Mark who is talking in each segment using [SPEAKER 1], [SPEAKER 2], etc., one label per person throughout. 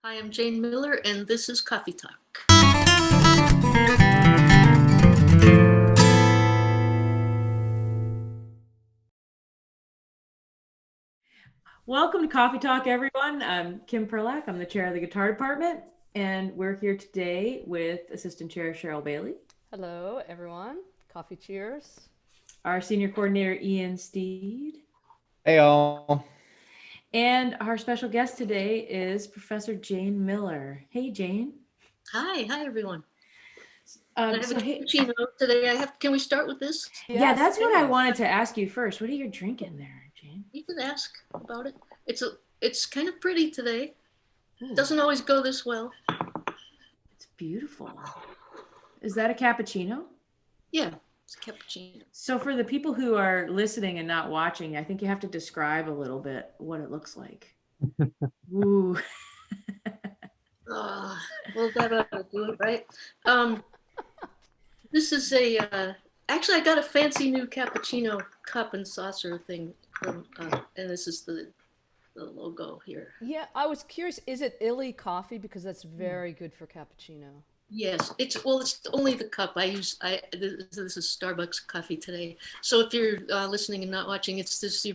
[SPEAKER 1] Hi, I'm Jane Miller, and this is Coffee Talk.
[SPEAKER 2] Welcome to Coffee Talk, everyone. I'm Kim Perlak. I'm the chair of the guitar department, and we're here today with Assistant Chair Cheryl Bailey.
[SPEAKER 3] Hello, everyone. Coffee cheers.
[SPEAKER 2] Our senior coordinator, Ian Steed.
[SPEAKER 4] Hey, all.
[SPEAKER 2] And our special guest today is Professor Jane Miller. Hey, Jane.
[SPEAKER 1] Hi, everyone.
[SPEAKER 2] I
[SPEAKER 1] have a cappuccino today. Can we start with this?
[SPEAKER 2] Yes, yeah, that's what I wanted to ask you first. What are you drinking there, Jane?
[SPEAKER 1] You can ask about it. It's kind of pretty today. Ooh. Doesn't always go this well.
[SPEAKER 2] It's beautiful. Is that a cappuccino?
[SPEAKER 1] Yeah, it's a cappuccino.
[SPEAKER 2] So for the people who are listening and not watching, I think you have to describe a little bit what it looks like. Ooh.
[SPEAKER 1] Well, that ought to do it, right? This is actually, I got a fancy new cappuccino cup and saucer thing from, and this is the logo here.
[SPEAKER 3] Yeah, I was curious, is it Illy coffee? Because that's very good for cappuccino.
[SPEAKER 1] Yes, it's only the cup I use. This is Starbucks coffee today. So if you're listening and not watching, it's this,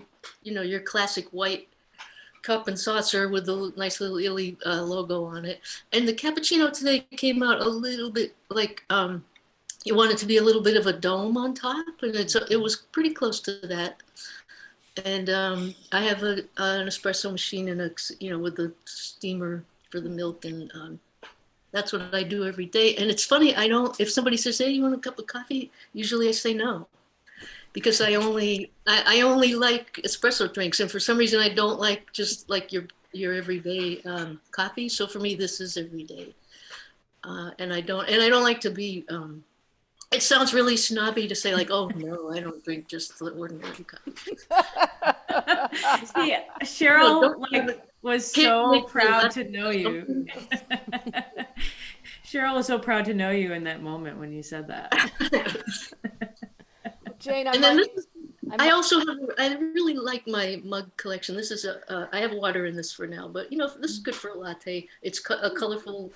[SPEAKER 1] your classic white cup and saucer with the nice little Illy logo on it. And the cappuccino today came out a little bit like you want it to be a little bit of a dome on top, and it was pretty close to that. And I have an espresso machine and with the steamer for the milk, and that's what I do every day. And it's funny, if somebody says, hey, you want a cup of coffee? Usually I say no, because I only like espresso drinks. And for some reason I don't like just like your everyday coffee. So for me, this is every day. And I don't like to be, it sounds really snobby to say like, oh no, I don't drink just the ordinary coffee.
[SPEAKER 2] See, Cheryl was so proud to know you. Cheryl was so proud to know you in that moment when you said that.
[SPEAKER 3] Jane,
[SPEAKER 1] I really like my mug collection. This is I have water in this for now, but this is good for a latte. It's a colorful,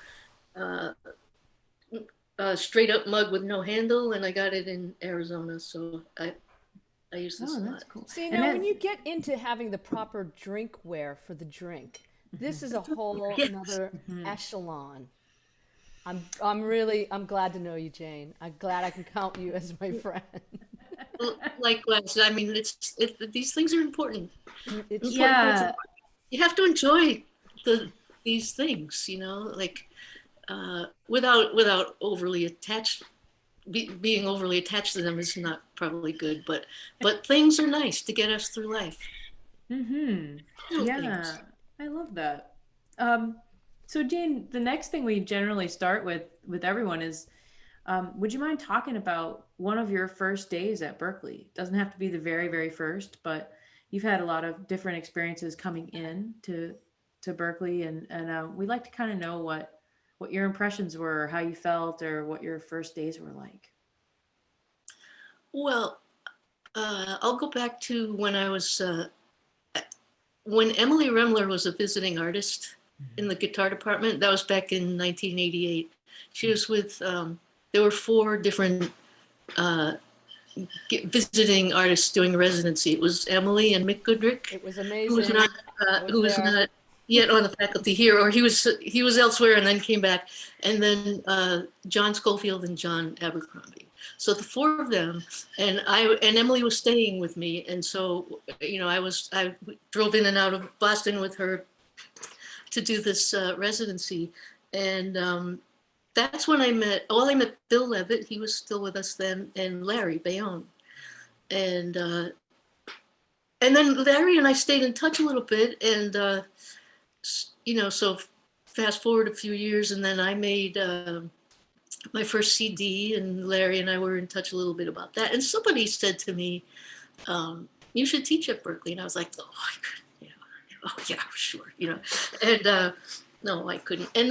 [SPEAKER 1] straight up mug with no handle, and I got it in Arizona, so I use this a lot.
[SPEAKER 2] That's cool.
[SPEAKER 3] See, now when you get into having the proper drinkware for the drink, this is a whole another echelon. I'm glad to know you, Jane. I'm glad I can count you as my friend.
[SPEAKER 1] Likewise. I mean, these things are important.
[SPEAKER 2] Yeah.
[SPEAKER 1] You have to enjoy these things, like without overly attached. Being overly attached to them is not probably good, but things are nice to get us through life.
[SPEAKER 2] Yeah, things. I love that. So Jane, the next thing we generally start with everyone is, would you mind talking about one of your first days at Berklee? It doesn't have to be the very, very first, but you've had a lot of different experiences coming in to Berklee, and we'd like to kind of know what your impressions were, or how you felt, or what your first days were like.
[SPEAKER 1] Well, I'll go back to when I was, when Emily Remler was a visiting artist in the guitar department. That was back in 1988. She was with, there were 4 different visiting artists doing residency. It was Emily and Mick Goodrick.
[SPEAKER 3] It was amazing.
[SPEAKER 1] Who was not yet on the faculty here, or he was elsewhere and then came back. And then John Schofield and John Abercrombie. So the 4 of them, and Emily was staying with me, and so I drove in and out of Boston with her to do this residency, and that's when I met Bill Levitt. He was still with us then, and Larry Bayonne, and then Larry and I stayed in touch a little bit, and so fast forward a few years, and then I made my first CD, and Larry and I were in touch a little bit about that. And somebody said to me, you should teach at Berklee. And I was like, oh, I couldn't, oh yeah, sure, and no, I couldn't. And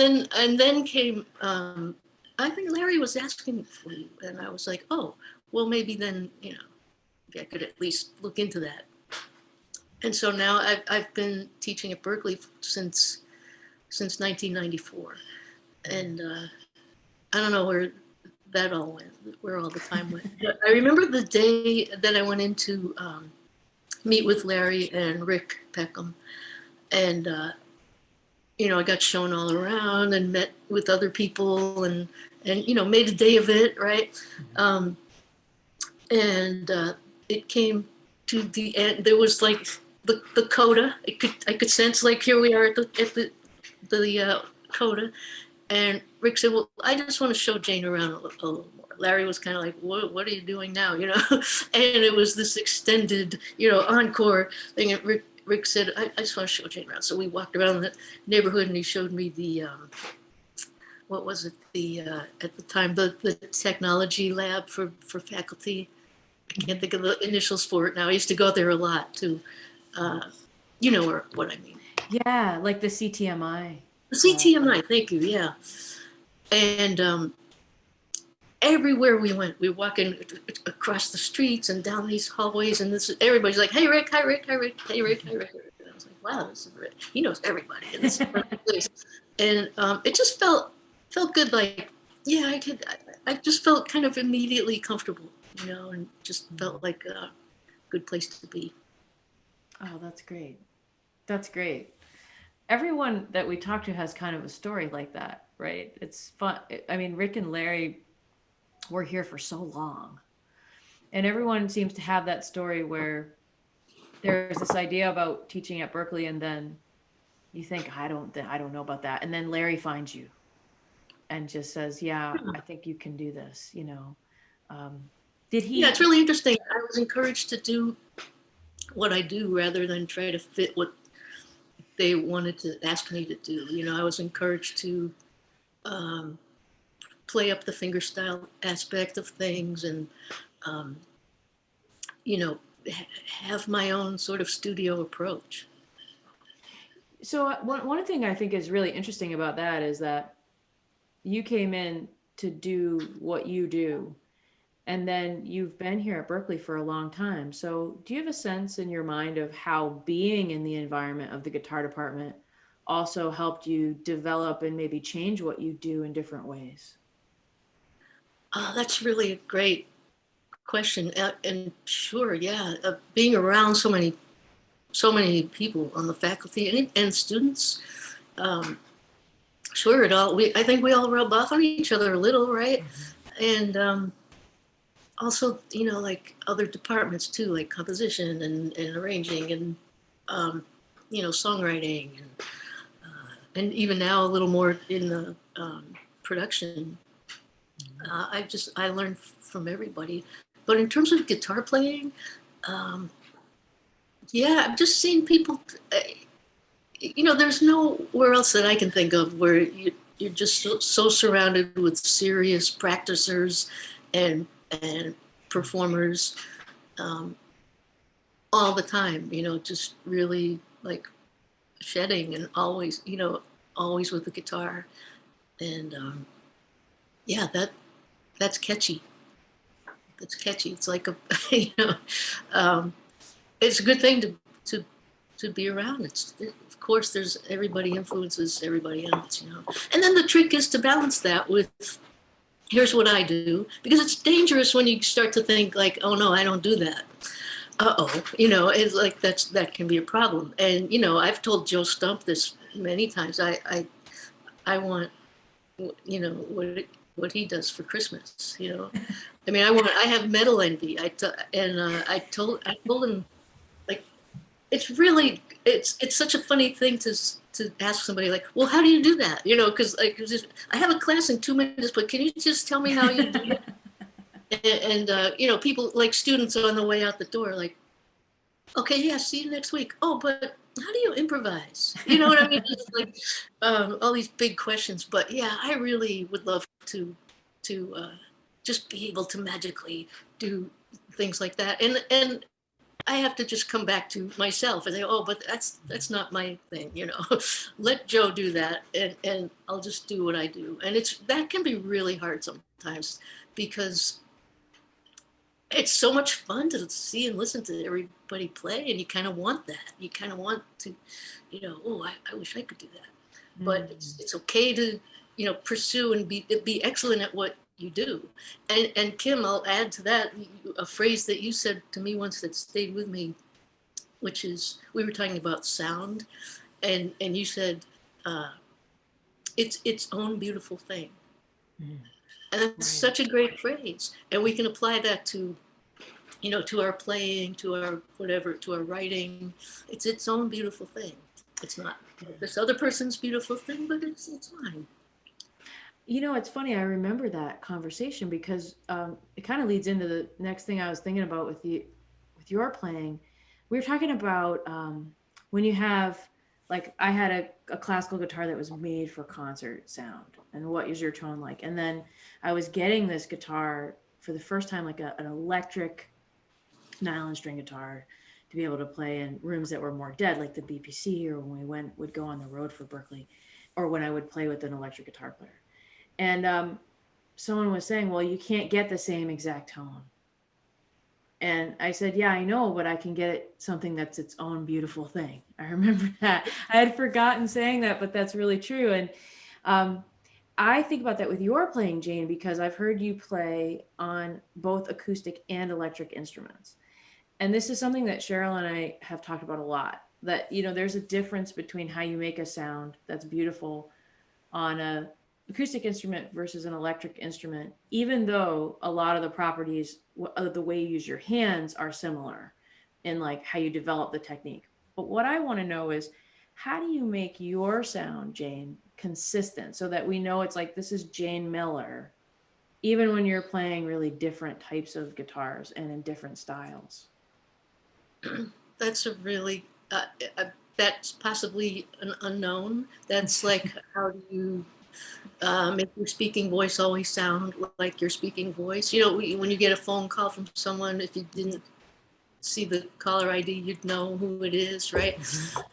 [SPEAKER 1] then came, I think Larry was asking for you, and I was like, oh, well, maybe then, I could at least look into that. And so now I've been teaching at Berklee since since 1994. And I don't know where that all went, where all the time went. But I remember the day that I went in to meet with Larry and Rick Peckham. And, you know, I got shown all around and met with other people and you know, made a day of it, right? It came to the end. There was like the coda. I could sense like here we are at the coda, and Rick said, "Well, I just want to show Jane around a little more." Larry was kind of like, "What are you doing now?" You know, and it was this extended, you know, encore thing. And Rick said, I just want to show Jane around. So we walked around the neighborhood, and he showed me the what was it? At the time the technology lab for faculty. I can't think of the initials for it now. I used to go there a lot too. You know what I mean.
[SPEAKER 2] Yeah, like the CTMI.
[SPEAKER 1] The CTMI, thank you, yeah. And everywhere we went, we were walking across the streets and down these hallways, and everybody's like, "Hey Rick, hi Rick, hi Rick, hey Rick, hi Rick." And I was like, "Wow, this is Rick. He knows everybody in this place." And it just felt good. Like, yeah, I just felt kind of immediately comfortable, you know, and just felt like a good place to be.
[SPEAKER 2] Oh, that's great. That's great. Everyone that we talk to has kind of a story like that, right? It's fun. I mean, Rick and Larry were here for so long, and everyone seems to have that story where there's this idea about teaching at Berklee, and then you think, I don't know about that, and then Larry finds you and just says, "Yeah, I think you can do this." You know, did he?
[SPEAKER 1] Yeah, it's really interesting. I was encouraged to do what I do rather than try to fit what they wanted to ask me to do. You know, I was encouraged to play up the fingerstyle aspect of things and, you know, have my own sort of studio approach.
[SPEAKER 2] So one thing I think is really interesting about that is that you came in to do what you do, and then you've been here at Berklee for a long time. So do you have a sense in your mind of how being in the environment of the guitar department also helped you develop and maybe change what you do in different ways?
[SPEAKER 1] That's really a great question. And sure, yeah, being around so many people on the faculty and students, sure, I think we all rub off on each other a little, right? Mm-hmm. And also, you know, like other departments too, like composition and arranging and, you know, songwriting and even now a little more in the production. I learned from everybody. But in terms of guitar playing, yeah, I've just seen people, you know, there's nowhere else that I can think of where you're just so surrounded with serious practicers and performers all the time, you know, just really like shedding and always, you know, always with the guitar. And yeah, that's catchy. That's catchy. It's like a, you know, it's a good thing to be around. Of course, there's everybody influences everybody else, you know. And then the trick is to balance that with, here's what I do, because it's dangerous when you start to think like, oh no, I don't do that. Uh-oh, you know, it's like that can be a problem. And, you know, I've told Joe Stump this many times. I want, you know, what he does for Christmas, you know. I mean, I have metal envy. I told him, like, it's really, it's such a funny thing to ask somebody like, well, how do you do that? You know, because like, I have a class in 2 minutes, but can you just tell me how you do it? And you know, people like students on the way out the door, like, okay, yeah, see you next week. Oh, but how do you improvise? You know what I mean? It's like all these big questions. But yeah, I really would love to just be able to magically do things like that. And I have to just come back to myself and say, oh, but that's not my thing, you know. Let Joe do that, and I'll just do what I do. And that can be really hard sometimes because it's so much fun to see and listen to everybody play, and you kind of want that. You kind of want to, you know, oh, I wish I could do that. but it's okay to, you know, pursue and be excellent at what you do. And Kim, I'll add to that a phrase that you said to me once that stayed with me, which is, we were talking about sound, and you said, it's its own beautiful thing. And that's such a great phrase. And we can apply that to, you know, to our playing, to our whatever, to our writing. It's its own beautiful thing. It's not this other person's beautiful thing, but it's mine.
[SPEAKER 2] You know, it's funny. I remember that conversation because it kind of leads into the next thing I was thinking about with your playing. We were talking about when you have, like, I had a classical guitar that was made for concert sound, and what is your tone like? And then I was getting this guitar for the first time, like an electric nylon string guitar, to be able to play in rooms that were more dead, like the BPC, or when we would go on the road for Berklee, or when I would play with an electric guitar player. And someone was saying, well, you can't get the same exact tone. And I said, yeah, I know, but I can get it something that's its own beautiful thing. I remember that. I had forgotten saying that, but that's really true. And I think about that with your playing, Jane, because I've heard you play on both acoustic and electric instruments. And this is something that Cheryl and I have talked about a lot, that, you know, there's a difference between how you make a sound that's beautiful on a acoustic instrument versus an electric instrument, even though a lot of the properties of the way you use your hands are similar in like how you develop the technique. But what I want to know is, how do you make your sound, Jane, consistent so that we know it's like, this is Jane Miller, even when you're playing really different types of guitars and in different styles?
[SPEAKER 1] That's a really, that's possibly an unknown. That's like, how do you make your speaking voice always sound like your speaking voice? You know, when you get a phone call from someone, if you didn't see the caller ID, you'd know who it is, right?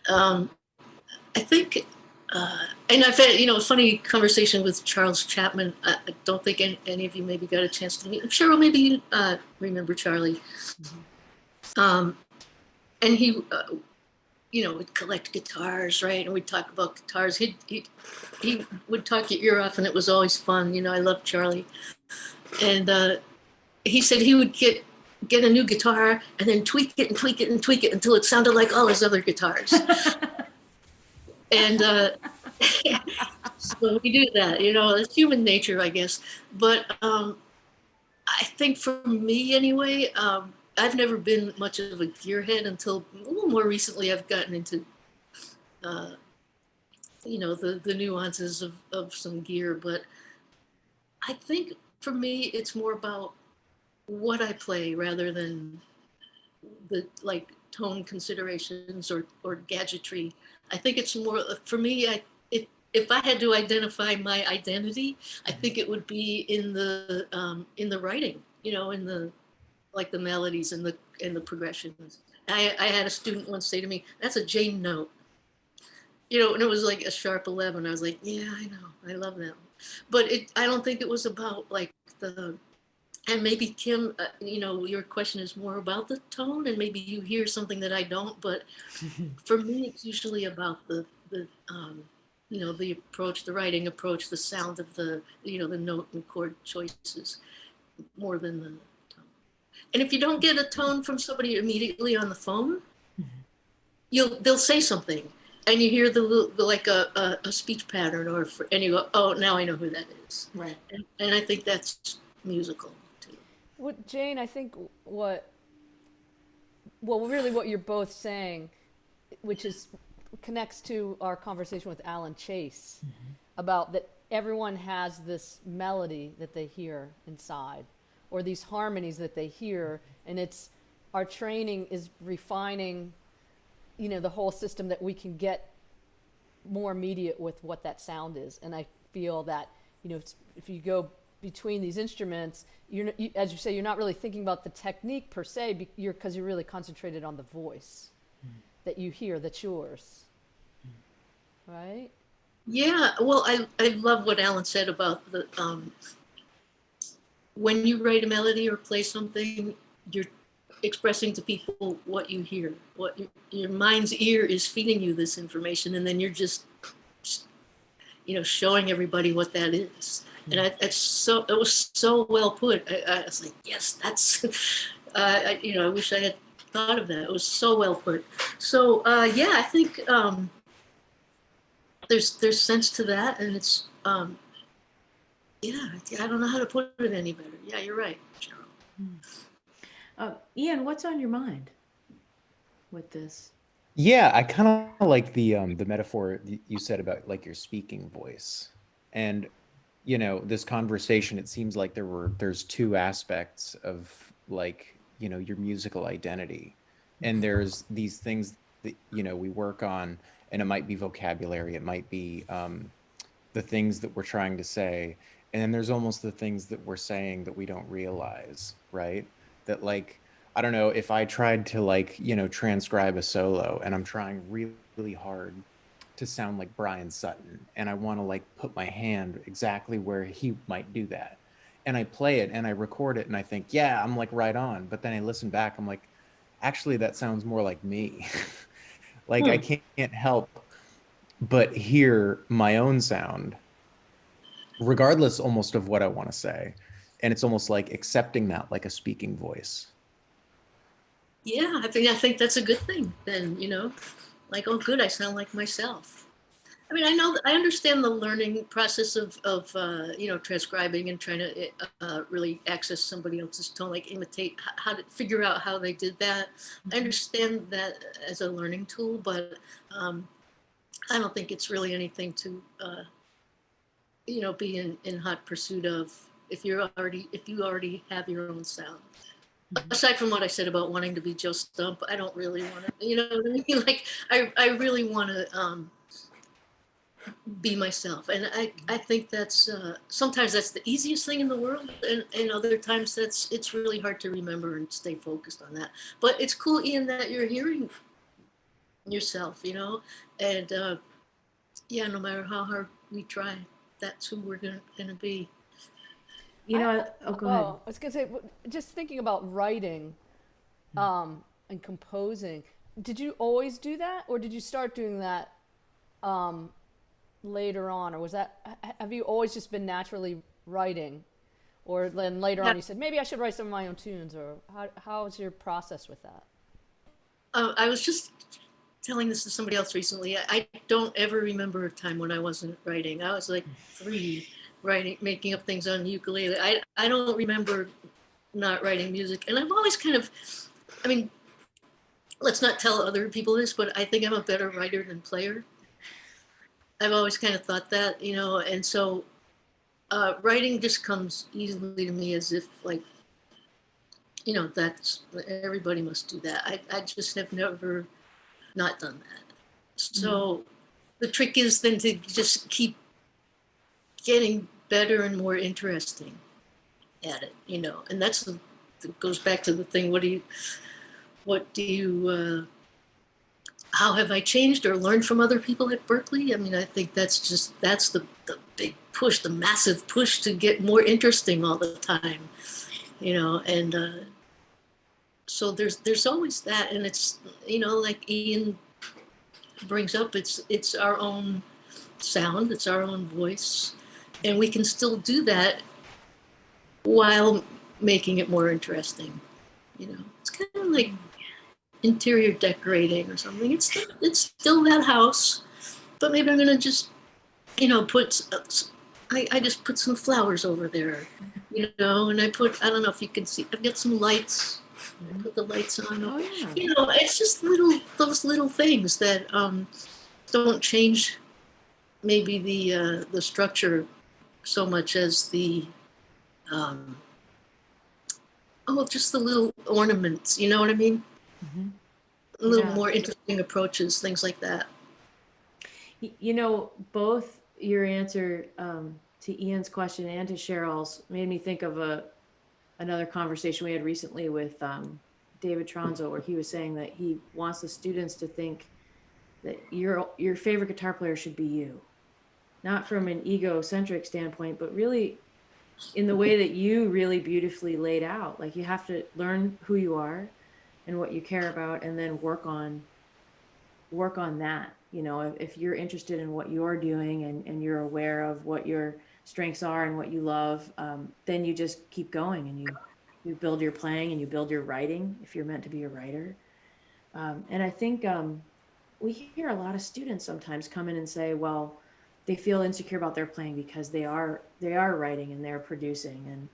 [SPEAKER 1] I think, and I've had, you know, a funny conversation with Charles Chapman. I don't think any of you maybe got a chance to meet him. Cheryl, maybe you remember Charlie. And he, you know, would collect guitars, right? And we'd talk about guitars. He would talk your ear off, and it was always fun. You know, I love Charlie. And he said he would get a new guitar and then tweak it and tweak it and tweak it until it sounded like all his other guitars. And so we do that, you know, it's human nature, I guess. But I think for me anyway, I've never been much of a gearhead until a little more recently. I've gotten into, you know, the nuances of some gear. But I think for me, it's more about what I play rather than the like tone considerations or gadgetry. I think it's more, for me, if I had to identify my identity, I think it would be in the writing, you know, in the, like the melodies and the progressions. I had a student once say to me, "That's a Jane note," you know, and it was like a sharp 11. I was like, "Yeah, I know, I love that." But I don't think it was about like and maybe Kim, you know, your question is more about the tone, and maybe you hear something that I don't. But for me, it's usually about the you know, the approach, the writing approach, the sound of the, you know, the note and chord choices, more than the tone. And if you don't get a tone from somebody immediately on the phone, they'll say something, and you hear the like a speech pattern, and you go, "Oh, now I know who that is."
[SPEAKER 2] Right.
[SPEAKER 1] And I think that's musical too.
[SPEAKER 3] Well, Jane, I think really what you're both saying, which connects to our conversation with Alan Chase, about that everyone has this melody that they hear inside, or these harmonies that they hear, and it's our training is refining, you know, the whole system that we can get more immediate with what that sound is. And I feel that, you know, if you go between these instruments, as you say, you're not really thinking about the technique per se, because you're really concentrated on the voice that you hear, that's yours, right?
[SPEAKER 1] Yeah, well, I love what Alan said about the when you write a melody or play something, you're expressing to people what you hear, what your mind's ear is feeding you this information, and then you're just showing everybody what that is. And it was so well put. I was like, yes, that's, I wish I had thought of that. It was so well put. So yeah, I think there's sense to that, and it's yeah, I don't know how to put it any better. Yeah, you're right, Cheryl.
[SPEAKER 2] Ian, what's on your mind with this?
[SPEAKER 4] Yeah, I kind of like the metaphor you said about like your speaking voice, and this conversation. It seems like there's two aspects of like your musical identity, and there's these things that we work on, and it might be vocabulary, it might be the things that we're trying to say, and then there's almost the things that we're saying that we don't realize, right? That like, I don't know, if I tried to like, transcribe a solo and I'm trying really, really hard to sound like Brian Sutton, and I want to like put my hand exactly where he might do that. And I play it and I record it and I think, yeah, I'm like right on. But then I listen back, I'm like, actually, that sounds more like me. Like I can't help but hear my own sound, regardless almost of what I want to say. And it's almost like accepting that like a speaking voice.
[SPEAKER 1] Yeah, I think that's a good thing then, like, oh, good, I sound like myself. I mean, I understand the learning process of transcribing and trying to really access somebody else's tone, like imitate, how to figure out how they did that. I understand that as a learning tool, but I don't think it's really anything to be in hot pursuit of if you already have your own sound. Aside from what I said about wanting to be Joe Stump, I don't really want to, you know what I mean? Like, I really want to be myself. And I think that's, sometimes that's the easiest thing in the world. And other times it's really hard to remember and stay focused on that. But it's cool, Ian, that you're hearing yourself, and yeah, no matter how hard we try, that's who we're gonna be.
[SPEAKER 2] Go ahead.
[SPEAKER 3] I was gonna say, just thinking about writing, and composing. Did you always do that, or did you start doing that later on, or have you always just been naturally writing, or then later on you said maybe I should write some of my own tunes, or how was your process with that?
[SPEAKER 1] I was just telling this to somebody else recently. I don't ever remember a time when I wasn't writing. I was like 3. Making up things on ukulele. I don't remember not writing music. And I've always kind of, I mean, let's not tell other people this, but I think I'm a better writer than player. I've always kind of thought that, and so writing just comes easily to me as if like, that's, everybody must do that. I just have never not done that. So the trick is then to just keep getting better and more interesting at it, and that goes back to the thing. What do you how have I changed or learned from other people at Berklee? I mean, I think that's the big push, the massive push to get more interesting all the time, and so there's always that, and it's like Ian brings up, it's our own sound, it's our own voice. And we can still do that while making it more interesting. It's kind of like interior decorating or something. It's still that house, but maybe I'm gonna just, I just put some flowers over there, and I don't know if you can see, I've got some lights. I put the lights on.
[SPEAKER 2] Oh, yeah.
[SPEAKER 1] It's just those little things that don't change maybe the structure so much as the just the little ornaments, you know what I mean? A little more interesting approaches, things like that.
[SPEAKER 2] Both your answer to Ian's question and to Cheryl's made me think of another conversation we had recently with David Tronzo, where he was saying that he wants the students to think that your favorite guitar player should be you. Not from an egocentric standpoint, but really in the way that you really beautifully laid out. Like, you have to learn who you are and what you care about, and then work on that. You know, if you're interested in what you're doing and you're aware of what your strengths are and what you love, then you just keep going and you build your playing and you build your writing if you're meant to be a writer. And I think we hear a lot of students sometimes come in and say, well, they feel insecure about their playing because they are writing and they're producing,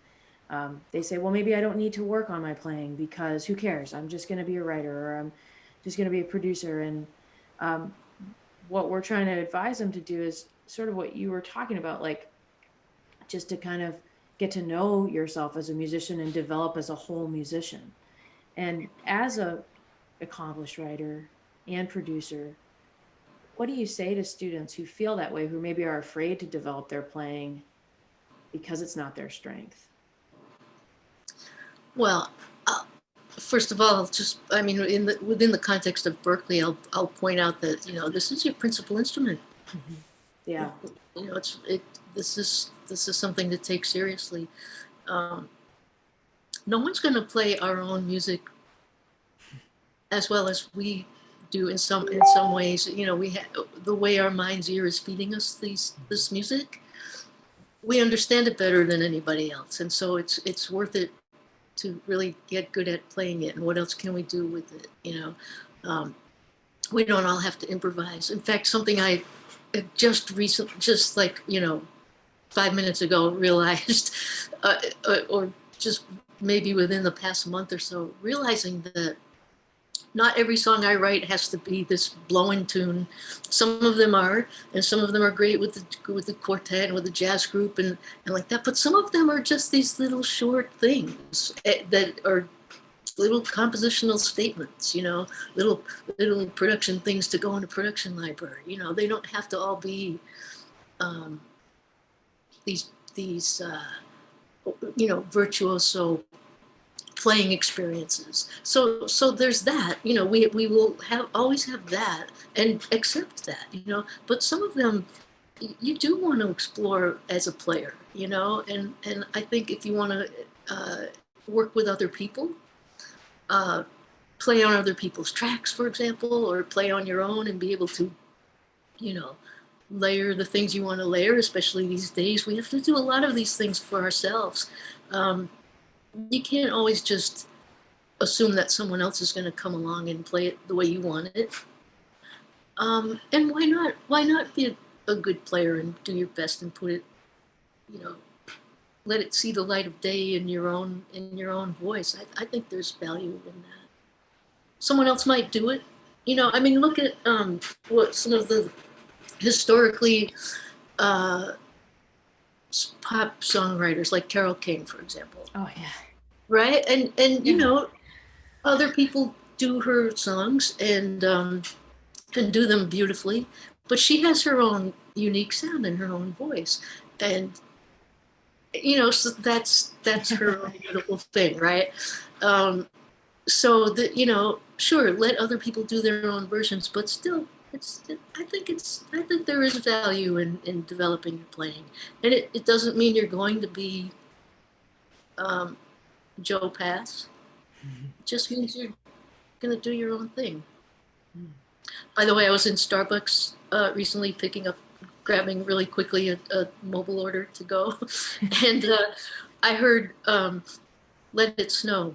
[SPEAKER 2] and they say, well, maybe I don't need to work on my playing because who cares? I'm just going to be a writer, or I'm just going to be a producer. And what we're trying to advise them to do is sort of what you were talking about, like just to kind of get to know yourself as a musician and develop as a whole musician. And as a accomplished writer and producer, what do you say to students who feel that way, who maybe are afraid to develop their playing because it's not their strength?
[SPEAKER 1] Well, first of all, just, I mean, within the context of Berklee, I'll point out that, you know, this is your principal instrument.
[SPEAKER 2] Mm-hmm. Yeah.
[SPEAKER 1] You know, this is something to take seriously. No one's going to play our own music as well as we do in some ways. You know, the way our mind's ear is feeding us this music, we understand it better than anybody else, and so it's worth it to really get good at playing it. And what else can we do with it? You know, we don't all have to improvise. In fact, something I just like, you know, 5 minutes ago realized, or just maybe within the past month or so, realizing that not every song I write has to be this blowing tune. Some of them are, and some of them are great with the quartet and with the jazz group and like that. But some of them are just these little short things that are little compositional statements, you know, little production things to go in a production library. You know, they don't have to all be these you know, virtuoso playing experiences. So there's that, you know, we will always have that and accept that, you know, but some of them you do want to explore as a player, you know, and I think if you want to work with other people, play on other people's tracks, for example, or play on your own and be able to, you know, layer the things you want to layer, especially these days. We have to do a lot of these things for ourselves. You can't always just assume that someone else is going to come along and play it the way you want it. And why not be a good player and do your best and put it, you know, let it see the light of day in your own voice. I think there's value in that. Someone else might do it. You know, I mean, look at what some of the historically pop songwriters like Carole King, for example.
[SPEAKER 2] Oh yeah.
[SPEAKER 1] Right, and you know, other people do her songs and do them beautifully, but she has her own unique sound and her own voice, and you know, so that's her own beautiful thing, right? So that, you know, sure, let other people do their own versions, but still, I think there is value in developing your playing, and it doesn't mean you're going to be Joe Pass. It just means you're going to do your own thing. By the way, I was in Starbucks recently grabbing really quickly a mobile order to go. And I heard Let It Snow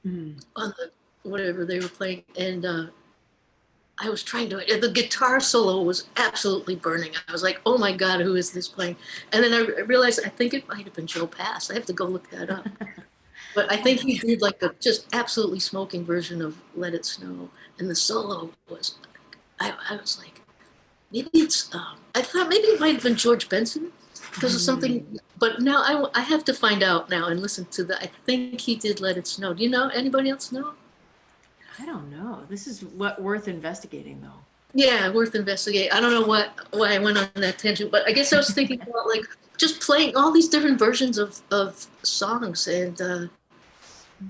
[SPEAKER 1] on the whatever they were playing. And I was trying to, the guitar solo was absolutely burning. I was like, oh my God, who is this playing? And then I realized, I think it might have been Joe Pass. I have to go look that up. But I think he did like a just absolutely smoking version of Let It Snow. And the solo was, I was like, maybe it's, I thought maybe it might have been George Benson because of something, but now I have to find out now and listen to I think he did Let It Snow. Do you know, anybody else know?
[SPEAKER 2] I don't know. This is worth investigating though. Yeah,
[SPEAKER 1] worth investigating. I don't know why I went on that tangent, but I guess I was thinking about like just playing all these different versions of songs and,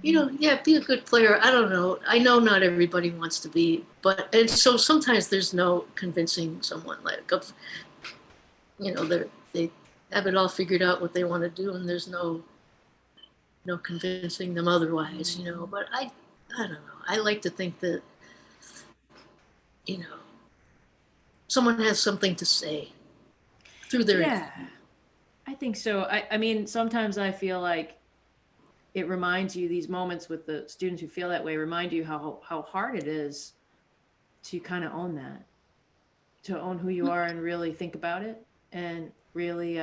[SPEAKER 1] you know, yeah, be a good player. I don't know. I know not everybody wants to be, and so sometimes there's no convincing someone like, you know, they have it all figured out what they want to do, and there's no convincing them otherwise, you know. But I don't know. I like to think that, you know, someone has something to say through their.
[SPEAKER 2] Yeah, I think so. I mean, sometimes I feel like it reminds you, these moments with the students who feel that way remind you how hard it is to kind of own that, to own who you are and really think about it and really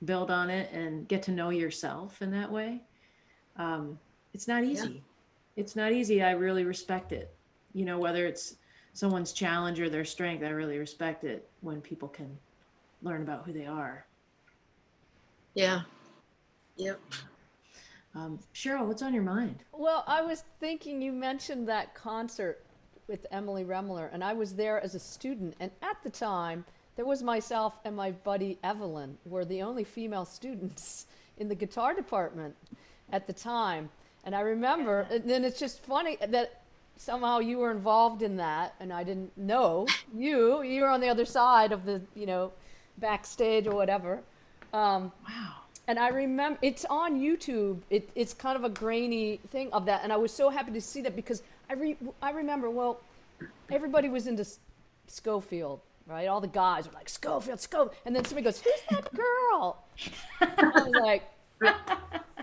[SPEAKER 2] build on it and get to know yourself in that way. It's not easy. It's not easy. I really respect it. You know, whether it's someone's challenge or their strength, I really respect it when people can learn about who they are.
[SPEAKER 1] Yeah. Yep.
[SPEAKER 2] Cheryl, what's on your mind?
[SPEAKER 3] Well, I was thinking you mentioned that concert with Emily Remler, and I was there as a student. And at the time, there was myself and my buddy Evelyn were the only female students in the guitar department at the time. And I remember, and then it's just funny that somehow you were involved in that, and I didn't know you were on the other side of the, you know, backstage or whatever.
[SPEAKER 2] Wow.
[SPEAKER 3] And I remember, it's on YouTube. It's kind of a grainy thing of that. And I was so happy to see that because I remember, well, everybody was into Schofield, right? All the guys were like, Schofield. And then somebody goes, who's that girl? And I was like,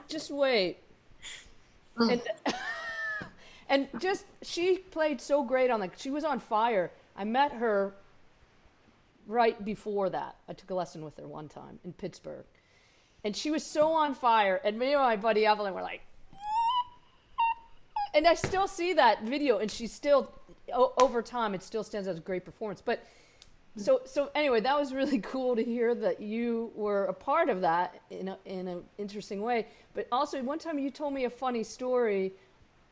[SPEAKER 3] just wait. And just, she played so great on, like, she was on fire. I met her right before that. I took a lesson with her one time in Pittsburgh. And she was so on fire. And me and my buddy Evelyn were like, and I still see that video, and she's still, over time, it still stands as a great performance. But so anyway, that was really cool to hear that you were a part of that in an interesting way. But also, one time you told me a funny story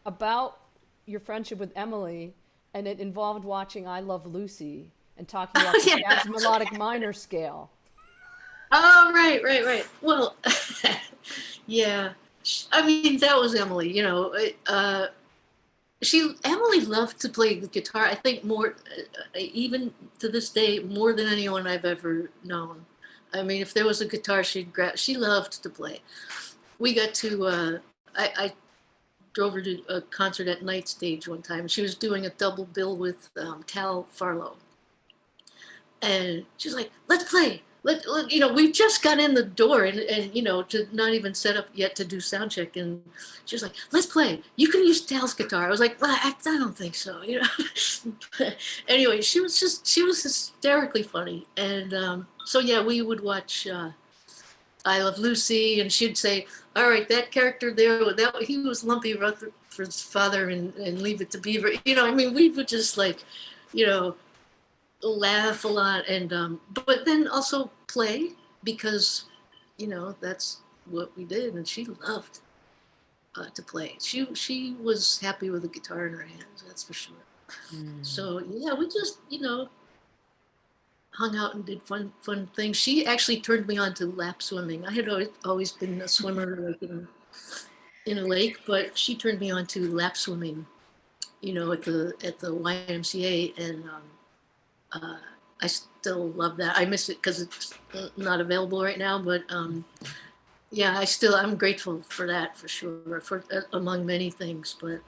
[SPEAKER 3] about your friendship with Emily, and it involved watching I Love Lucy and talking about the jazz melodic minor scale.
[SPEAKER 1] Oh, right. Well, yeah. I mean, that was Emily, you know. Emily loved to play the guitar, I think more, even to this day, more than anyone I've ever known. I mean, if there was a guitar she'd grab, she loved to play. We got to, I drove her to a concert at Night Stage one time. She was doing a double bill with Cal Farlow. And she's like, let's play. You know, we just got in the door and you know, to not even set up yet to do sound check. And she was like, let's play. You can use Tal's guitar. I was like, well, I don't think so, you know. But anyway, she was hysterically funny. And so, yeah, we would watch I Love Lucy, and she'd say, all right, that character there, he was Lumpy Rutherford's father and Leave It to Beaver. You know, I mean, we would just like, you know, laugh a lot, and but then also play, because you know that's what we did, and she loved to play. She was happy with the guitar in her hands, that's for sure. So yeah, we just, you know, hung out and did fun things. She actually turned me on to lap swimming. I had always been a swimmer, like in a lake, but she turned me on to lap swimming, you know, at the YMCA, and I still love that. I miss it because it's not available right now, but yeah, I'm grateful for that, for sure, for among many things. But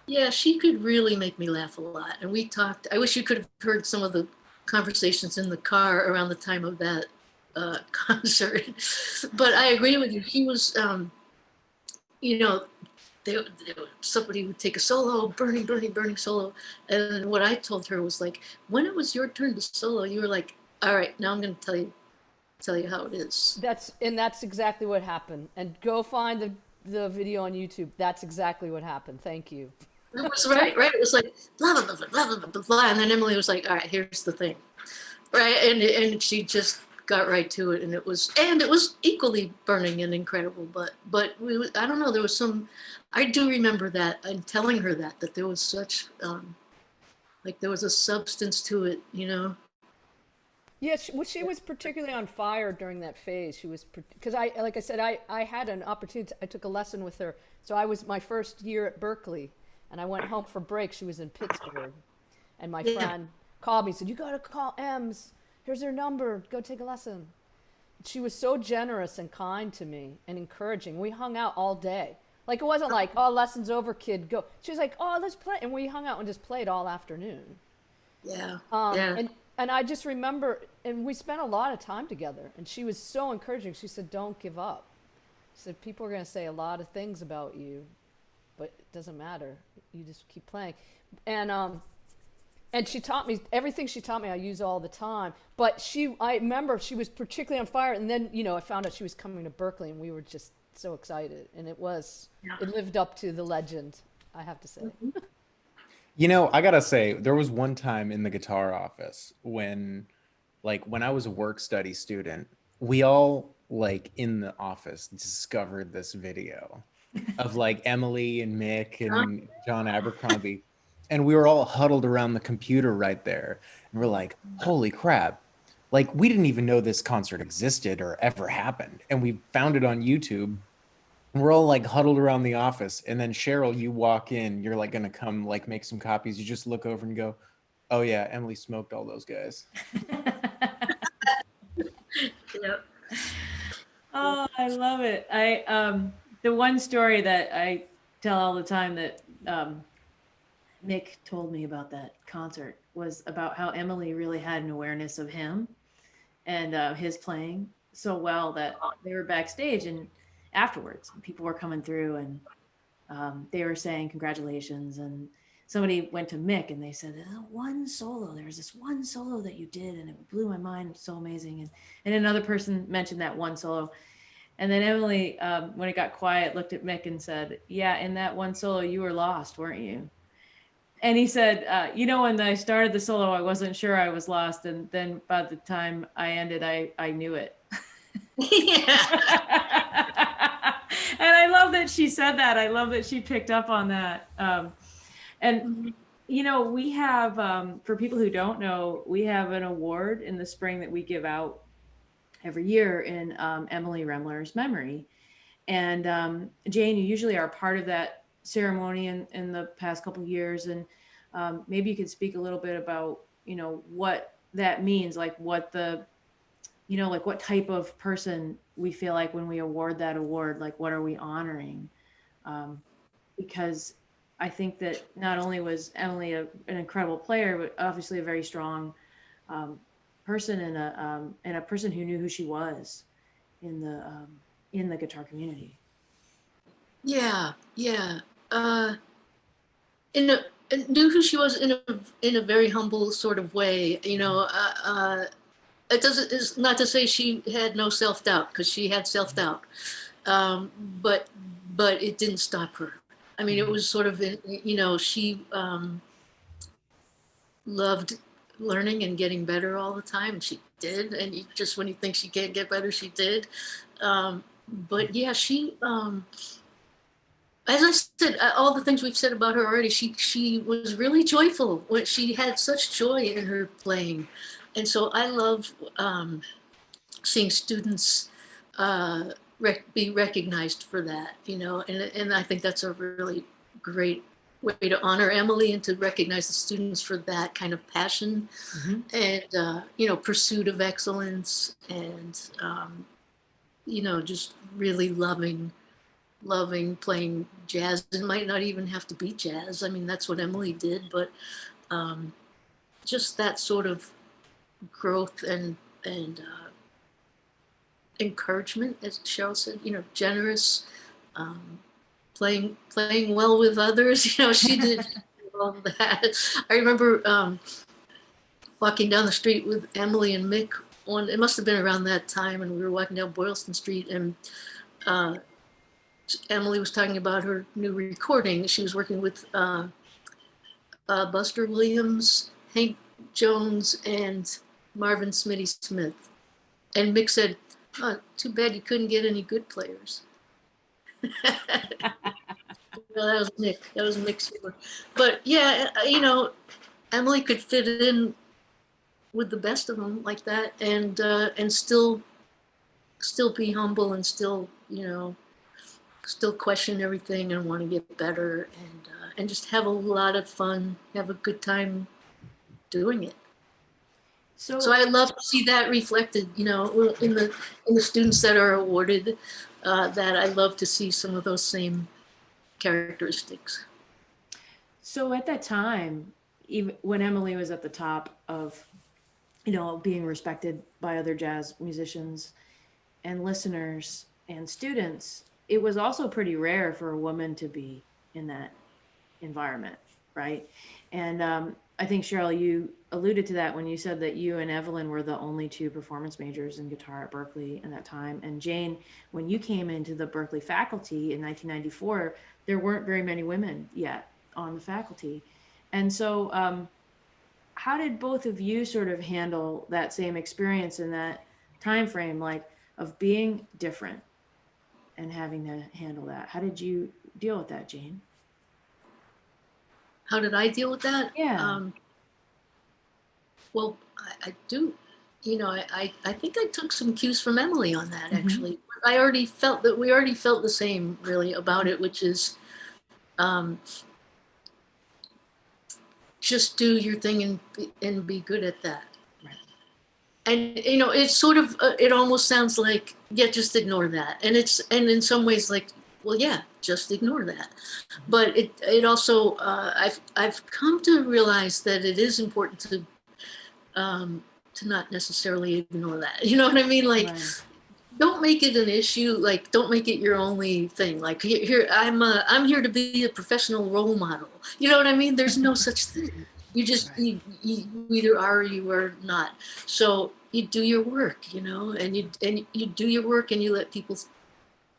[SPEAKER 1] yeah, she could really make me laugh a lot. And we talked, I wish you could have heard some of the conversations in the car around the time of that concert. But I agree with you. He was, you know, somebody would take a solo, burning solo. And what I told her was like, when it was your turn to solo, you were like, all right, now I'm going to tell you how it is.
[SPEAKER 3] That's exactly what happened. And go find the video on YouTube. That's exactly what happened. Thank you.
[SPEAKER 1] It was right. It was like, blah, blah, blah, blah, blah, blah, blah. And then Emily was like, all right, here's the thing. Right. And she just got right to it, and it was equally burning and incredible, but I don't know, there was I do remember that, and telling her that there was such like there was a substance to it, you know.
[SPEAKER 3] Yeah, she was particularly on fire during that phase. She was, because like I said, I had an opportunity, I took a lesson with her. So I was my first year at Berklee, and I went home for break. She was in Pittsburgh, and my friend called me and said, you got to call Ems. Here's her number, go take a lesson. She was so generous and kind to me and encouraging. We hung out all day. Like, it wasn't like, oh, lesson's over, kid, go. She was like, oh, let's play. And we hung out and just played all afternoon.
[SPEAKER 1] Yeah.
[SPEAKER 3] Um,
[SPEAKER 1] Yeah.
[SPEAKER 3] and I just remember, and we spent a lot of time together, and she was so encouraging. She said, "Don't give up." She said, "People are going to say a lot of things about you, but it doesn't matter. You just keep playing." And she taught me everything she taught me. I use all the time. But I remember she was particularly on fire. And then, I found out she was coming to Berklee, and we were just so excited. And it lived up to the legend, I have to say.
[SPEAKER 4] I gotta say, there was one time in the guitar office when I was a work study student, we all in the office discovered this video of Emily and Mick and John Abercrombie, and we were all huddled around the computer right there, and we're like, holy crap, we didn't even know this concert existed or ever happened, and we found it on YouTube. We're all huddled around the office, and then Cheryl, you walk in, you're gonna come make some copies. You just look over and go, oh yeah, Emily smoked all those guys.
[SPEAKER 1] Yep.
[SPEAKER 2] Oh, I love it. The one story that I tell all the time that Mick told me about that concert was about how Emily really had an awareness of him and his playing so well that they were backstage, and afterwards people were coming through, and they were saying congratulations, and somebody went to Mick and they said, there was this one solo that you did and it blew my mind, it was so amazing, and another person mentioned that one solo, and then Emily, when it got quiet, looked at Mick and said, yeah, in that one solo you were lost, weren't you? And he said, when I started the solo, I wasn't sure I was lost. And then by the time I ended, I knew it.
[SPEAKER 1] Yeah.
[SPEAKER 2] And I love that she said that. I love that she picked up on that. We have, for people who don't know, we have an award in the spring that we give out every year in Emily Remler's memory. And Jane, you usually are part of that ceremony in the past couple of years, and maybe you could speak a little bit about what that means, what type of person we feel like when we award that award, what are we honoring, because I think that not only was Emily an incredible player, but obviously a very strong person, and a person who knew who she was in the guitar community.
[SPEAKER 1] Yeah. Knew who she was in a very humble sort of way. It's not to say she had no self-doubt, because she had self-doubt, but it didn't stop her. I mean, it was sort of she loved learning and getting better all the time. She did, and just when you think she can't get better, she did. But yeah, she. As I said, all the things we've said about her already, she was really joyful. She had such joy in her playing. And so I love seeing students be recognized for that, and I think that's a really great way to honor Emily and to recognize the students for that kind of passion, and, pursuit of excellence, and, just really loving playing jazz. It might not even have to be jazz. I mean, that's what Emily did, but just that sort of growth and encouragement, as Cheryl said, generous, playing well with others. She did all of that. I remember walking down the street with Emily and Mick it must have been around that time, and we were walking down Boylston Street, and Emily was talking about her new recording. She was working with Buster Williams, Hank Jones, and Marvin Smitty Smith. And Mick said, oh, too bad you couldn't get any good players. Well, that was Mick. That was Mick's humor. But yeah, Emily could fit in with the best of them like that, and still be humble, and still question everything and want to get better, and just have a lot of fun, have a good time doing it. So I love to see that reflected, in the students that are awarded. That I love to see some of those same characteristics.
[SPEAKER 2] So at that time, even when Emily was at the top of, being respected by other jazz musicians and listeners and students, it was also pretty rare for a woman to be in that environment, right? And I think, Cheryl, you alluded to that when you said that you and Evelyn were the only two performance majors in guitar at Berklee in that time. And Jane, when you came into the Berklee faculty in 1994, there weren't very many women yet on the faculty. And so how did both of you sort of handle that same experience in that time frame, like of being different and having to handle that? How did you deal with that, Jane?
[SPEAKER 1] How did I deal with that?
[SPEAKER 2] Yeah.
[SPEAKER 1] Well, I do, I think I took some cues from Emily on that, actually. I already felt that we already felt the same, really, about it, which is just do your thing and be good at that.
[SPEAKER 2] Right.
[SPEAKER 1] And, it's sort of, it almost sounds like, yeah, just ignore that. And in some ways like, well, yeah, just ignore that. But it also, I've come to realize that it is important to not necessarily ignore that. You know what I mean? Like,
[SPEAKER 2] Right.
[SPEAKER 1] Don't make it an issue. Like, don't make it your only thing. Like, here I'm here to be a professional role model. You know what I mean? There's no such thing. You just
[SPEAKER 2] Right.
[SPEAKER 1] you either are or you are not. So you do your work, and you do your work, and you let people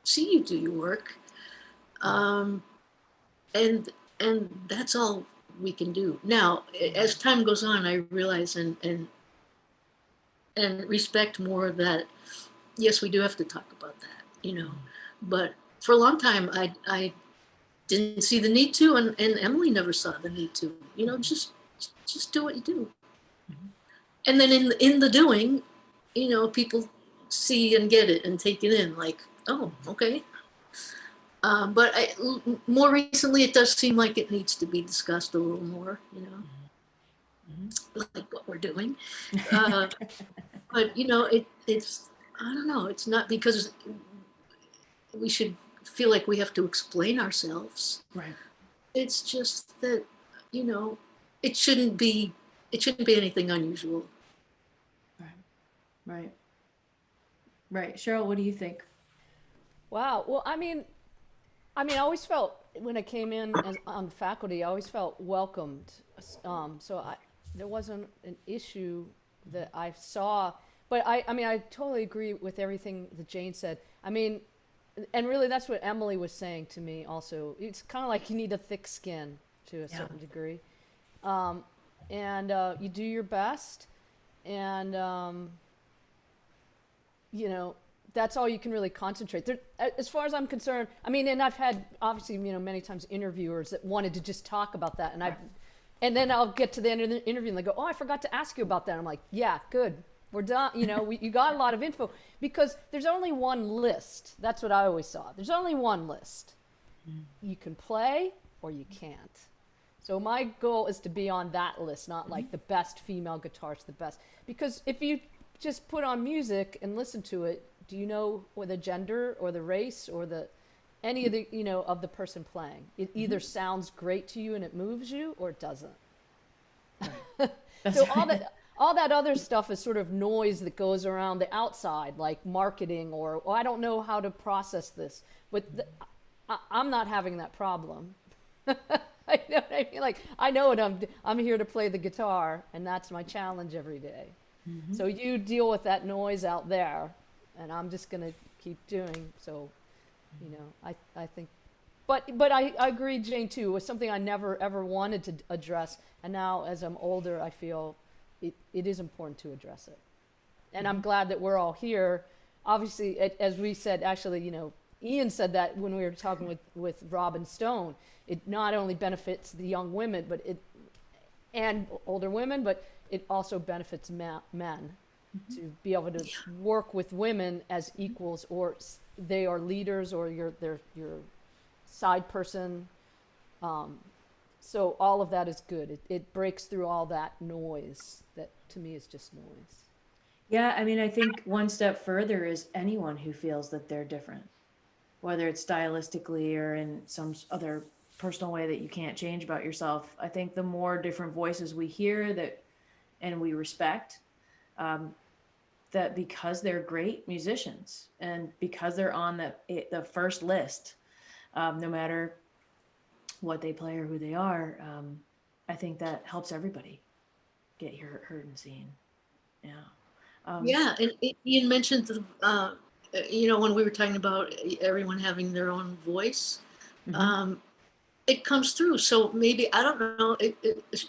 [SPEAKER 1] see you do your work. And that's all we can do. Now, as time goes on, I realize and respect more that, yes, we do have to talk about that, but for a long time, I didn't see the need to, and Emily never saw the need to, just do what you do. And then in the doing, people see and get it and take it in, like, oh, okay. But more recently, it does seem like it needs to be discussed a little more, like what we're doing. But it's, I don't know. It's not because we should feel like we have to explain ourselves.
[SPEAKER 2] Right.
[SPEAKER 1] It's just that, it shouldn't be anything unusual.
[SPEAKER 2] Right. Cheryl, what do you think?
[SPEAKER 3] Wow. Well, I mean, I always felt when I came in on faculty, I always felt welcomed. There wasn't an issue that I saw. But I mean, I totally agree with everything that Jane said. I mean, and really that's what Emily was saying to me also. It's kind of like you need a thick skin to a certain degree. You do your best, and that's all you can really concentrate. As far as I'm concerned, I mean, and I've had obviously, many times interviewers that wanted to just talk about that, and then I'll get to the end of the interview and they go, "Oh, I forgot to ask you about that." I'm like, "Yeah, good. We're done." You got a lot of info because there's only one list. That's what I always saw. There's only one list. You can play or you can't. So my goal is to be on that list, not like the best female guitarist, the best. Because if you just put on music and listen to it, do you know what the gender or the race or any of the, of the person playing? It either sounds great to you and it moves you or it doesn't. So all that other stuff is sort of noise that goes around the outside, like marketing or I don't know how to process this. But I'm not having that problem. I know what I mean? Like, I know what I'm here to play the guitar, and that's my challenge every day. So you deal with that noise out there, and I'm just going to keep doing. So, I think, but I agree, Jane, too. It was something I never, ever wanted to address. And now as I'm older, I feel it is important to address it. And I'm glad that we're all here. Obviously, as we said, actually, Ian said that when we were talking with Robin Stone, it not only benefits the young women, and older women, but it also benefits men to be able to work with women as equals, or they are leaders, or they're your side person. So all of that is good. It breaks through all that noise that to me is just noise.
[SPEAKER 2] Yeah, I mean, I think one step further is anyone who feels that they're different, whether it's stylistically or in some other personal way that you can't change about yourself. I think the more different voices we hear that and we respect, that because they're great musicians and because they're on the first list, no matter what they play or who they are, I think that helps everybody get heard and seen. Yeah.
[SPEAKER 1] Yeah, and Ian mentioned when we were talking about everyone having their own voice,
[SPEAKER 2] Mhm.
[SPEAKER 1] it comes through. So maybe, I don't know,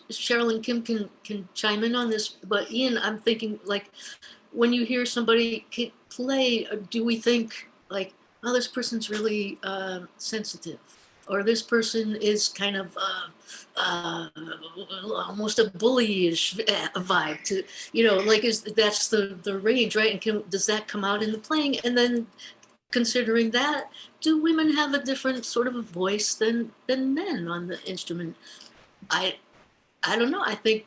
[SPEAKER 1] Cheryl and Kim can chime in on this, but Ian, I'm thinking, like, when you hear somebody play, do we think like, oh, this person's really sensitive, or this person is kind of almost a bullyish vibe to, like, that's the range, right? And does that come out in the playing? And then, considering that, do women have a different sort of a voice than men on the instrument? I don't know. I think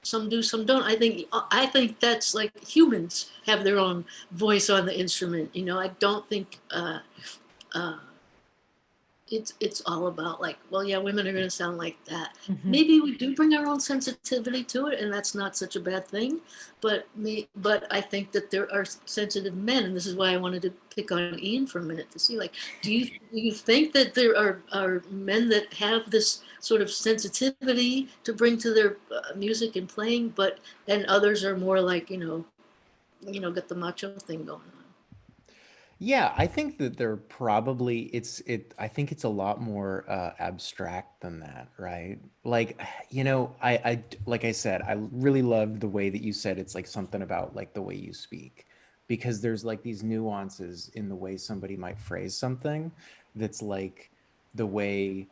[SPEAKER 1] some do, some don't. I think that's like humans have their own voice on the instrument. I don't think uh, it's all about like, well, yeah, women are going to sound like that.
[SPEAKER 2] Mhm.
[SPEAKER 1] Maybe we do bring our own sensitivity to it, and that's not such a bad thing. But I think that there are sensitive men, and this is why I wanted to pick on Ian for a minute to see, like, do you think that there are men that have this sort of sensitivity to bring to their music and playing, and others are more like, got the macho thing going on?
[SPEAKER 4] Yeah, I think that they're probably I think it's a lot more abstract than that, right? Like, like I said, I really loved the way that you said it's like something about like the way you speak, because there's like these nuances in the way somebody might phrase something that's like the way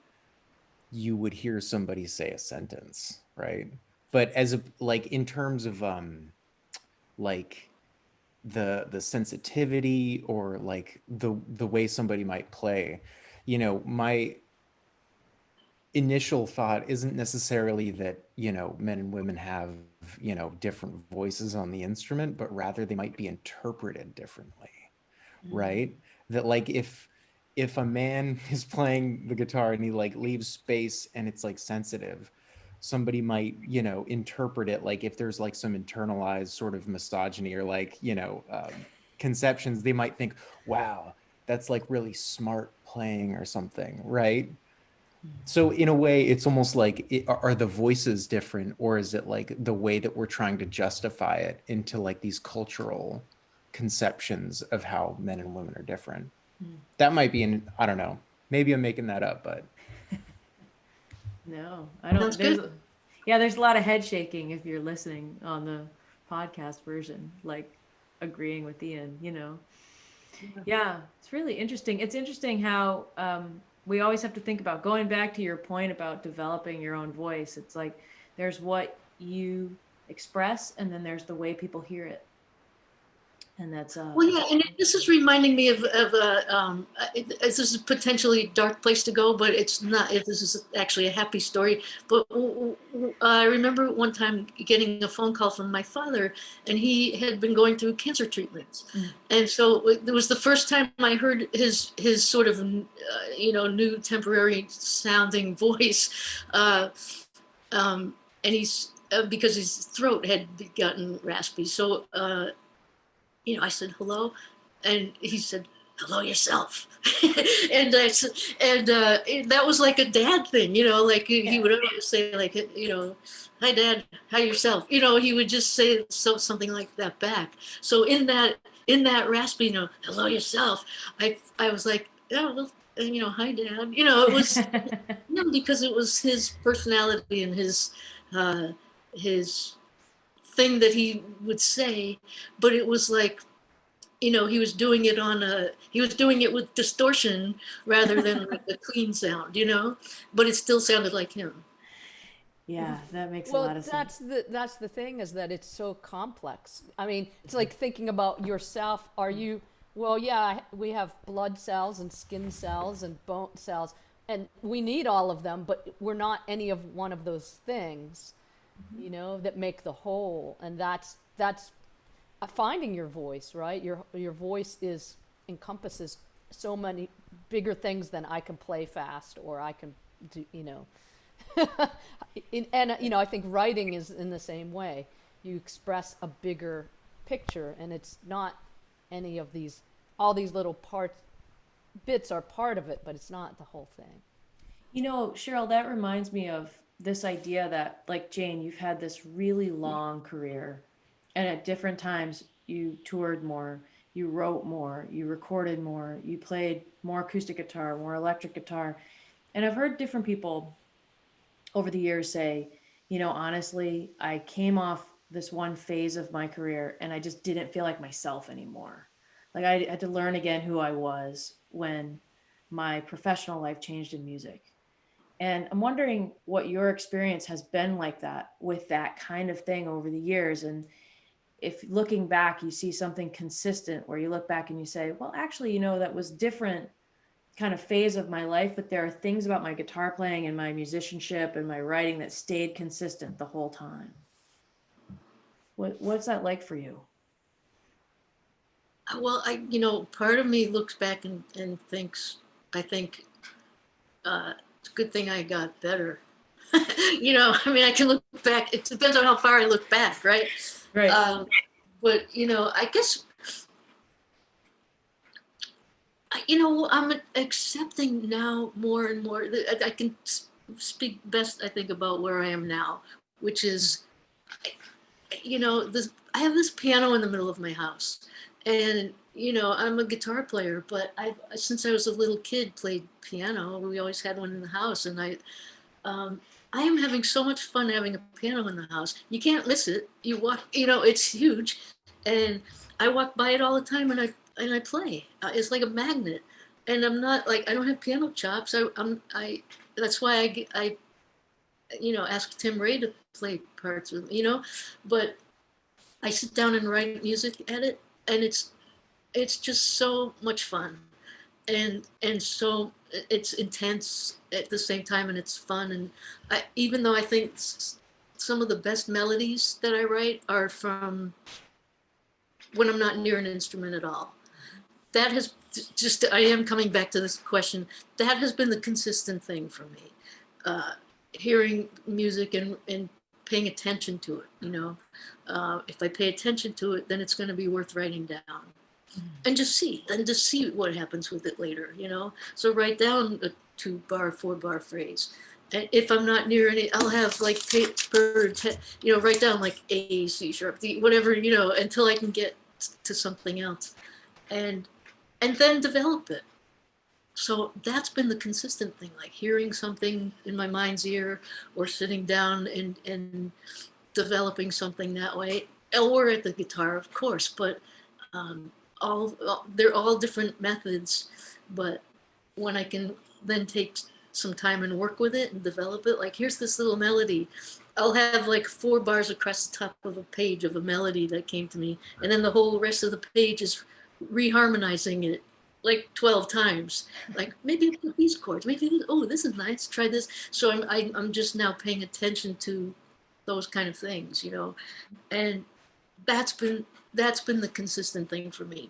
[SPEAKER 4] you would hear somebody say a sentence, right? But like in terms of like the sensitivity or like the way somebody might play, my initial thought isn't necessarily that men and women have different voices on the instrument, but rather they might be interpreted differently, right? That like if a man is playing the guitar and he like leaves space and it's like sensitive, somebody might interpret it like, if there's like some internalized sort of misogyny or like conceptions, they might think, wow, that's like really smart playing or something, right? So in a way, it's almost like, are the voices different, or is it like the way that we're trying to justify it into like these cultural conceptions of how men and women are different? That might be I don't know. Maybe I'm making that up, but
[SPEAKER 2] No, I don't.
[SPEAKER 1] Sounds good.
[SPEAKER 2] There's a lot of head shaking if you're listening on the podcast version, like agreeing with Ian, Yeah, it's really interesting. It's interesting how we always have to think about, going back to your point about developing your own voice. It's like there's what you express, and then there's the way people hear it. And that's
[SPEAKER 1] Well, yeah, and this is reminding me of this is potentially a dark place to go, but it's not. If this is actually a happy story, but I remember one time getting a phone call from my father, and he had been going through cancer treatments, and so it was the first time I heard his sort of new temporary sounding voice, and he's because his throat had gotten raspy, so. I said, hello. And he said, hello yourself. and I said, and that was like a dad thing, like he would always say like, hi dad, hi yourself. He would just say something like that back. So in that raspy, hello yourself, I was like, yeah, well, hi dad. It was because it was his personality and his thing that he would say, but it was like, he was doing it with distortion rather than like a clean sound, but it still sounded like him.
[SPEAKER 2] Yeah, that makes a
[SPEAKER 3] Well,
[SPEAKER 2] lot of sense.
[SPEAKER 3] that's the thing, is that it's so complex. I mean, it's like thinking about yourself. Are you, well, yeah, we have blood cells and skin cells and bone cells, and we need all of them, but we're not any of one of those things, that make the whole. And that's finding your voice, right? Your voice encompasses so many bigger things than I can play fast, or I can do, you know. And you know, I think writing is in the same way. You express a bigger picture, and it's not any of these, all these little bits are part of it, but it's not the whole thing.
[SPEAKER 2] You know, Cheryl, that reminds me of this idea that, like Jane, you've had this really long career, and at different times you toured more, you wrote more, you recorded more, you played more acoustic guitar, more electric guitar. And I've heard different people over the years say, you know, honestly, I came off this one phase of my career and I just didn't feel like myself anymore. Like I had to learn again who I was when my professional life changed in music. And I'm wondering what your experience has been like that with that kind of thing over the years. And if looking back, you see something consistent where you look back and you say, well, actually, you know, that was different kind of phase of my life, but there are things about my guitar playing and my musicianship and my writing that stayed consistent the whole time. What's that like for you?
[SPEAKER 1] Well, you know, part of me looks back and thinks, I think it's a good thing I got better. You know, I mean, I can look back. It depends on how far I look back, right?
[SPEAKER 2] Right.
[SPEAKER 1] But, you know, I guess, you know, I'm accepting now more and more. I can speak best, I think, about where I am now, which is, you know, I have this piano in the middle of my house. And, you know, I'm a guitar player, but since I was a little kid, played piano. We always had one in the house. And I am having so much fun having a piano in the house. You can't miss it. You walk, you know, it's huge. And I walk by it all the time and I play. It's like a magnet. And I'm not like, I don't have piano chops. That's why I you know, ask Tim Ray to play parts with me, you know, but I sit down and write music at it, and it's just so much fun, and so it's intense at the same time, and it's fun. And even though I think some of the best melodies that I write are from when I'm not near an instrument at all. That has just, I am coming back to this question, that has been the consistent thing for me. Hearing music and paying attention to it, you know. If I pay attention to it, then it's going to be worth writing down. And just see what happens with it later, you know. So write down a 2-bar, 4-bar phrase. And if I'm not near any, I'll have like paper, you know, write down like A, C sharp, D, whatever, you know, until I can get to something else, and then develop it. So that's been the consistent thing, like hearing something in my mind's ear, or sitting down and developing something that way, or at the guitar, of course. But they're all different methods. But when I can then take some time and work with it and develop it, like here's this little melody, I'll have like 4 bars across the top of a page of a melody that came to me, and then the whole rest of the page is reharmonizing it like 12 times. Like maybe I'll put these chords, maybe this is nice, try this. So I'm just now paying attention to those kind of things, you know. And that's been the consistent thing for me.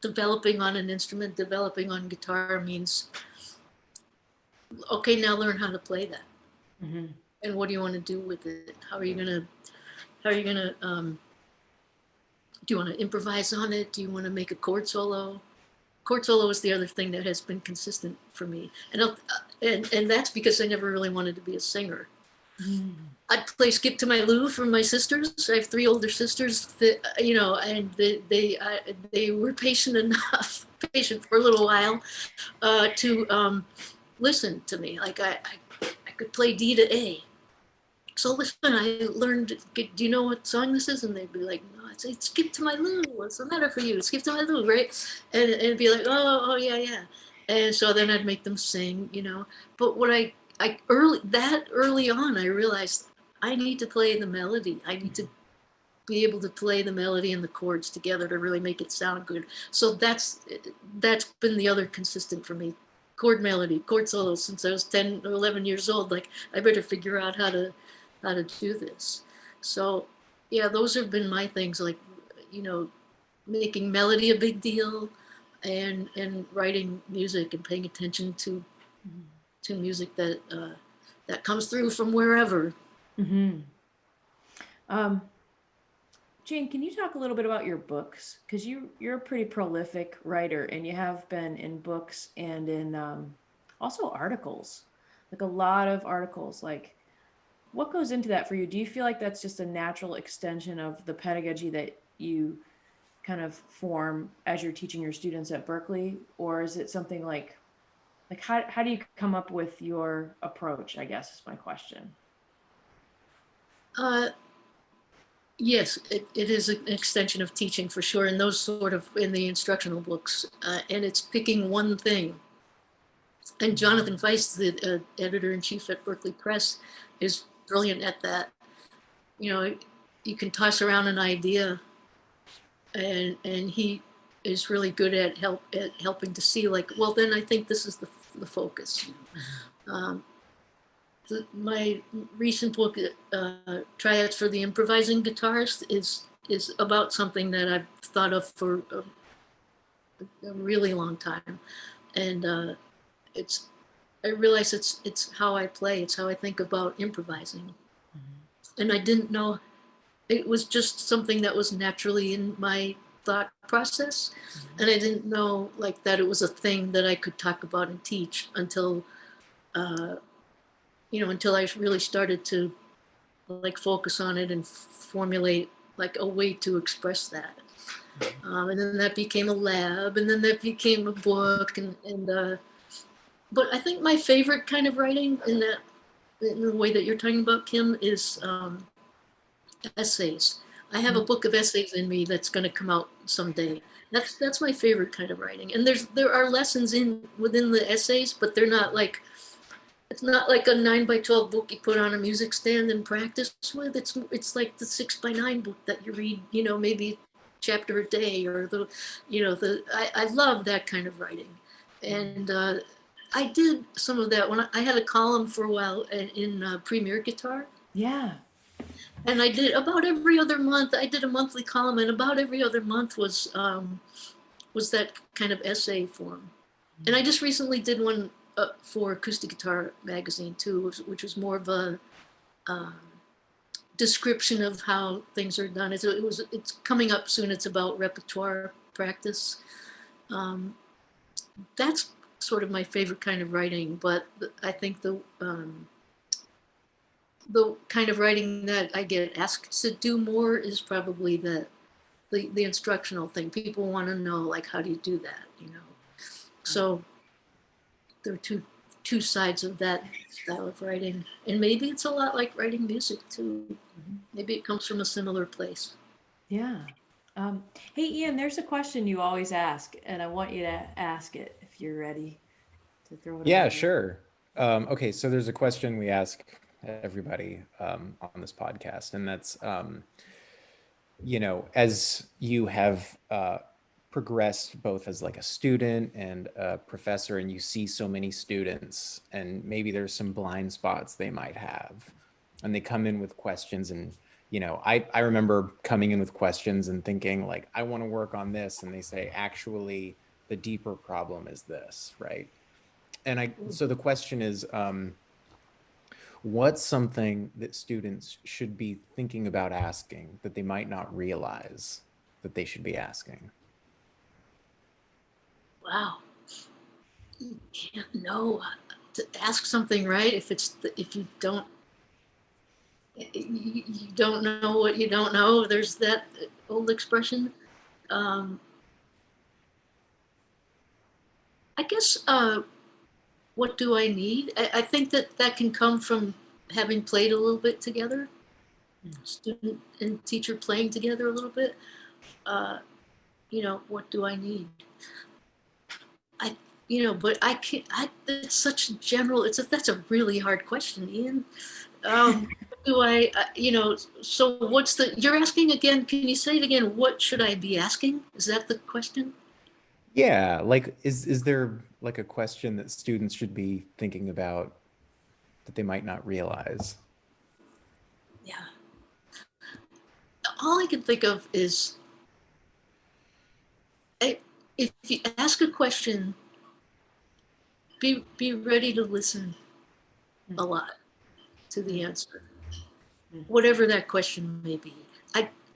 [SPEAKER 1] Developing on an instrument, developing on guitar means, okay, now learn how to play that. Mm-hmm. And what do you want to do with it? How are you gonna do you want to improvise on it? Do you want to make a chord solo? Chord solo is the other thing that has been consistent for me. And that's because I never really wanted to be a singer. Mm. I'd play Skip to My Lou for my sisters. I have 3 older sisters that, you know, and they were patient for a little while to listen to me. Like I could play D to A. So listen, I learned, do you know what song this is? And they'd be like, no, it's Skip to My Lou. What's the matter for you? Skip to My Lou, right? And it'd be like, oh, yeah. And so then I'd make them sing, you know. But what early on, I realized I need to play the melody. I need to be able to play the melody and the chords together to really make it sound good. So that's been the other consistent for me. Chord melody, chord solos since I was 10 or 11 years old. Like I better figure out how to do this. So yeah, those have been my things, like, you know, making melody a big deal and writing music and paying attention to to music that that comes through from wherever.
[SPEAKER 2] Mm-hmm. Jane, can you talk a little bit about your books? Because you're a pretty prolific writer, and you have been in books and in also articles, like a lot of articles. Like, what goes into that for you? Do you feel like that's just a natural extension of the pedagogy that you kind of form as you're teaching your students at Berklee, or is it something like how do you come up with your approach? I guess is my question.
[SPEAKER 1] Yes, it is an extension of teaching for sure, and those sort of in the instructional books, and it's picking one thing. And Jonathan Weiss, the editor-in-chief at Berklee Press, is brilliant at that. You know, you can toss around an idea, and he is really good at helping to see, like, well, then I think this is the focus. My recent book, Triads for the Improvising Guitarist, is about something that I've thought of for a really long time, and I realize it's how I play, it's how I think about improvising, and I didn't know it was just something that was naturally in my thought process, and I didn't know like that it was a thing that I could talk about and teach until. Until I really started to like focus on it and formulate like a way to express that. And then that became a lab, and then that became a book, but I think my favorite kind of writing in the way that you're talking about, Kim, is essays. I have a book of essays in me that's going to come out someday. That's my favorite kind of writing, and there are lessons within the essays, but they're not like. It's not like a 9x12 book you put on a music stand and practice with. It's like the 6x9 book that you read, maybe a chapter a day, or I love that kind of writing. And I did some of that when I had a column for a while in Premier Guitar.
[SPEAKER 2] Yeah.
[SPEAKER 1] And I did about every other month. I did a monthly column, and about every other month was that kind of essay form. And I just recently did one for Acoustic Guitar Magazine too, which was more of a description of how things are done. It's coming up soon. It's about repertoire practice. That's sort of my favorite kind of writing, but I think the kind of writing that I get asked to do more is probably the instructional thing. People want to know, like, how do you do that, So there are two sides of that style of writing, and maybe it's a lot like writing music too. Maybe it comes from a similar place.
[SPEAKER 2] Yeah. Hey, Ian, there's a question you always ask, and I want you to ask it if you're ready to throw it.
[SPEAKER 4] Yeah, sure. Okay, so there's a question we ask everybody on this podcast, and that's, as you have progressed both as like a student and a professor, and you see so many students, and maybe there's some blind spots they might have, and they come in with questions, and I remember coming in with questions and thinking like, I want to work on this, and they say, actually the deeper problem is this, right? And so the question is, what's something that students should be thinking about asking that they might not realize that they should be asking?
[SPEAKER 1] Wow, you can't know to ask something, right? If you don't know what you don't know. There's that old expression. I guess what do I need? I think that can come from having played a little bit together, student and teacher playing together a little bit. What do I need? But I can't. It's such a general. That's a really hard question, Ian. Do I? So what's you're asking again? Can you say it again? What should I be asking? Is that the question?
[SPEAKER 4] Yeah, like is there like a question that students should be thinking about that they might not realize?
[SPEAKER 1] Yeah. All I can think of is if you ask a question be ready to listen a lot to the answer, whatever that question may be.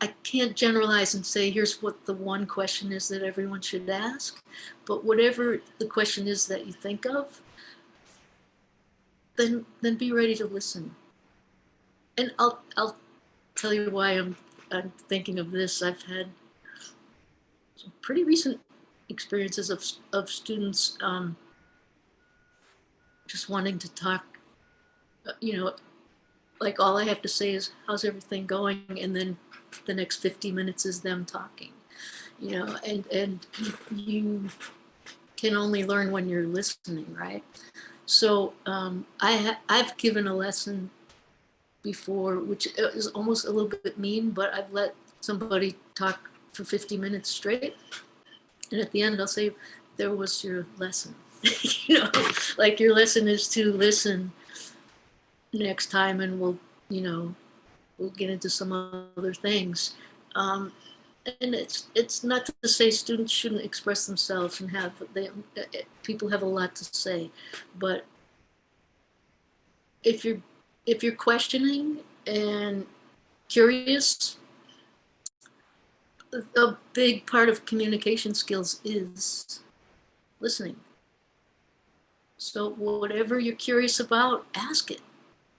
[SPEAKER 1] I can't generalize and say here's what the one question is that everyone should ask, but whatever the question is that you think of, then be ready to listen. And I'll tell you why I'm thinking of this. I've had some pretty recent experiences of students just wanting to talk, like all I have to say is, how's everything going? And then the next 50 minutes is them talking, and you can only learn when you're listening, right? So I've given a lesson before, which is almost a little bit mean, but I've let somebody talk for 50 minutes straight. And at the end, I'll say, there was your lesson. Like your lesson is to listen next time, and we'll get into some other things. And it's not to say students shouldn't express themselves and people have a lot to say, but if you're questioning and curious, a big part of communication skills is listening. So whatever you're curious about, ask it.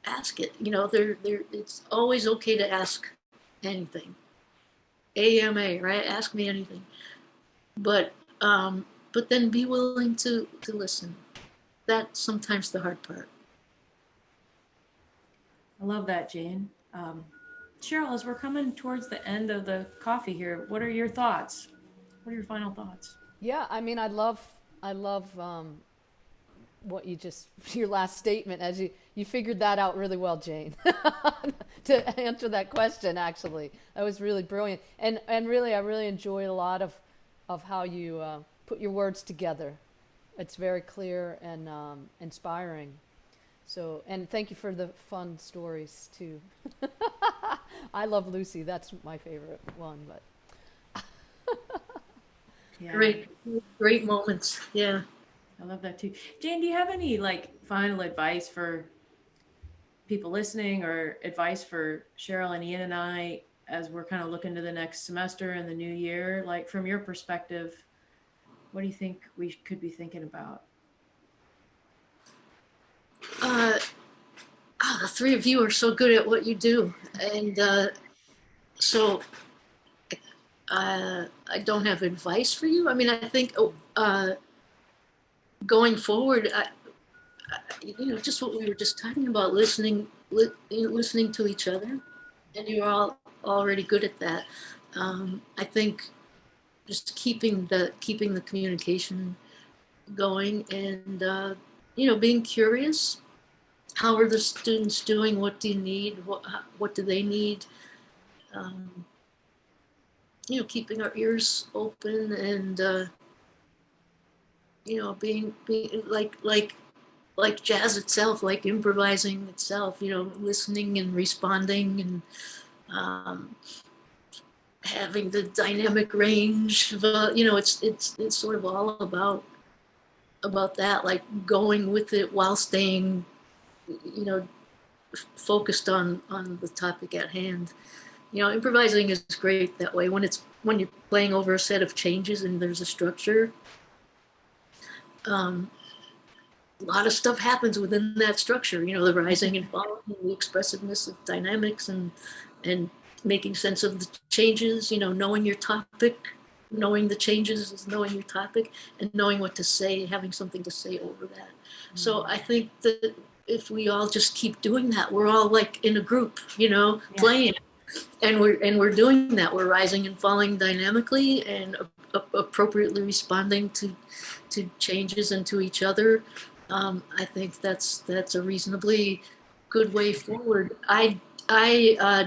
[SPEAKER 1] It's always okay to ask anything. AMA, right? Ask me anything. But then be willing to listen. That's sometimes the hard part.
[SPEAKER 2] I love that, Jane. Cheryl, as we're coming towards the end of the coffee here, what are your thoughts? What are your final thoughts?
[SPEAKER 3] Yeah, I mean, I love what your last statement, as you figured that out really well, Jane, to answer that question. Actually, that was really brilliant, and really, I really enjoyed a lot of how you put your words together. It's very clear and inspiring. So, and thank you for the fun stories too. I love Lucy. That's my favorite one, but
[SPEAKER 2] Yeah.
[SPEAKER 1] Great moments. Yeah.
[SPEAKER 2] I love that too. Jane, do you have any final advice for people listening, or advice for Cheryl and Ian and I as we're kind of looking to the next semester and the new year? Like, from your perspective, what do you think we could be thinking about?
[SPEAKER 1] The three of you are so good at what you do, and so I don't have advice for you. I mean, I think going forward, just what we were just talking about, listening to each other, and you're all already good at that. I think just keeping the communication going, and being curious. How are the students doing? What do you need? What do they need? Keeping our ears open, and being like jazz itself, like improvising itself. Listening and responding, and having the dynamic range. It's sort of all about that, like going with it while staying focused on the topic at hand. Improvising is great that way when you're playing over a set of changes and there's a structure. A lot of stuff happens within that structure, the rising and falling, the expressiveness of dynamics, and making sense of the changes, knowing your topic, knowing the changes is knowing your topic, and knowing what to say, having something to say over that. Mm-hmm. So I think that if we all just keep doing that, we're all like in a group, playing, and we're doing that. We're rising and falling dynamically and appropriately responding to changes and to each other. I think that's a reasonably good way forward. I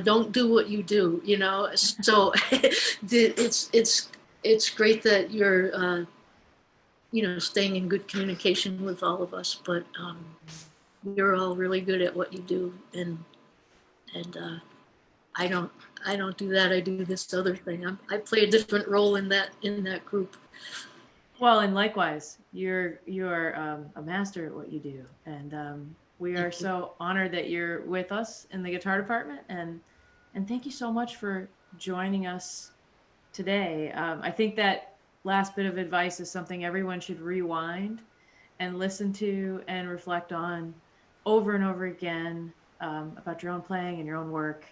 [SPEAKER 1] don't do what you do, so it's great that you're staying in good communication with all of us, but you're all really good at what you do, and I don't do that. I do this other thing. I play a different role in that group.
[SPEAKER 2] Well, and likewise, you're a master at what you do, and we are so honored that you're with us in the guitar department, and thank you so much for joining us today. I think that last bit of advice is something everyone should rewind and listen to and reflect on over and over again, about your own playing and your own work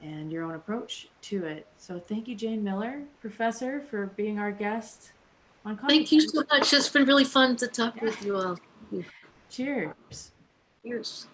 [SPEAKER 2] and your own approach to it. So thank you, Jane Miller, professor, for being our guest on
[SPEAKER 1] Thank you so much. It's been really fun to talk with you all.
[SPEAKER 2] Cheers.
[SPEAKER 1] Cheers.